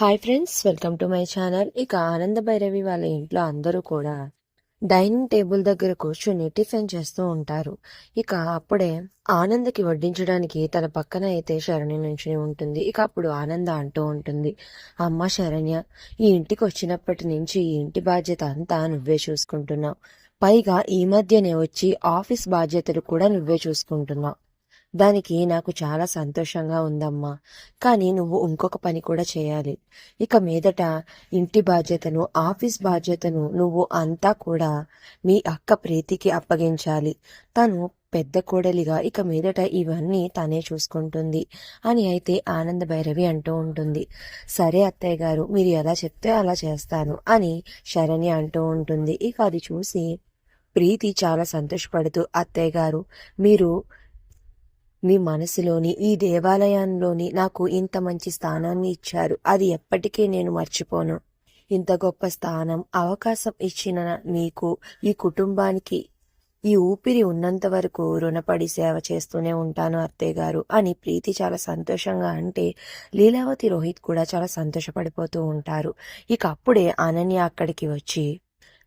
Hi friends, welcome to my channel. ఇక ఆనంద భైరవి వాళ్ళ ఇంట్లో అందరూ కూడా డైనింగ్ టేబుల్ దగ్గర కూర్చొని టిఫిన్ చేస్తూ ఉంటారు. ఇక అప్పుడే ఆనందకి వడ్డించడానికి తన పక్కన అయితే శరణ్య నుంచుని ఉంటుంది. ఇక అప్పుడు ఆనంద అంటూ ఉంటుంది, అమ్మ శరణ్య, ఈ ఇంటికి వచ్చినప్పటి నుంచి ఈ ఇంటి బాధ్యత అంతా నువ్వే చూసుకుంటున్నావు. పైగా ఈ మధ్యనే వచ్చి ఆఫీస్ బాధ్యతలు కూడా నువ్వే చూసుకుంటున్నావు. దానికి నాకు చాలా సంతోషంగా ఉందమ్మా. కానీ నువ్వు ఇంకొక పని కూడా చేయాలి. ఇక మీదట ఇంటి బాధ్యతను, ఆఫీస్ బాధ్యతను నువ్వు అంతా కూడా మీ అక్క ప్రీతికి అప్పగించాలి. తను పెద్ద కోడలిగా ఇక మీదట ఇవన్నీ తనే చూసుకుంటుంది అని అయితే ఆనంద భైరవి అంటూ ఉంటుంది. సరే అత్తయ్య గారు, మీరు ఎలా చెప్తే అలా చేస్తాను అని శరణ్య అంటూ ఉంటుంది. ఇక అది చూసి ప్రీతి చాలా సంతోషపడుతూ, అత్తయ్య గారు, మీరు మీ మనసులోని ఈ దేవాలయంలోని నాకు ఇంత మంచి స్థానాన్ని ఇచ్చారు. అది ఎప్పటికీ నేను మర్చిపోను. ఇంత గొప్ప స్థానం, అవకాశం ఇచ్చిన మీకు, ఈ కుటుంబానికి ఈ ఊపిరి ఉన్నంత వరకు రుణపడి సేవ చేస్తూనే ఉంటాను అత్తయ్య గారు అని ప్రీతి చాలా సంతోషంగా అంటే లీలావతి, రోహిత్ కూడా చాలా సంతోషపడిపోతూ ఉంటారు. ఇక అప్పుడే అనన్య అక్కడికి వచ్చి,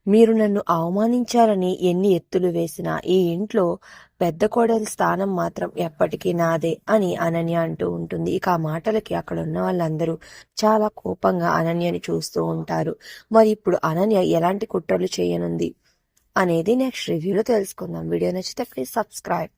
మీరు నన్ను అవమానించాలని ఎన్ని ఎత్తులు వేసినా ఈ ఇంట్లో పెద్ద కోడలి స్థానం మాత్రం ఎప్పటికీ నాదే అని అనన్య అంటూ ఉంటుంది. ఇక ఆ మాటలకి అక్కడ ఉన్న వాళ్ళందరూ చాలా కోపంగా అనన్యని చూస్తూ ఉంటారు. మరి ఇప్పుడు అనన్య ఎలాంటి కుట్రలు చేయనుంది అనేది నెక్స్ట్ రివ్యూలో తెలుసుకుందాం. వీడియో నచ్చితే ప్లీజ్ సబ్స్క్రైబ్.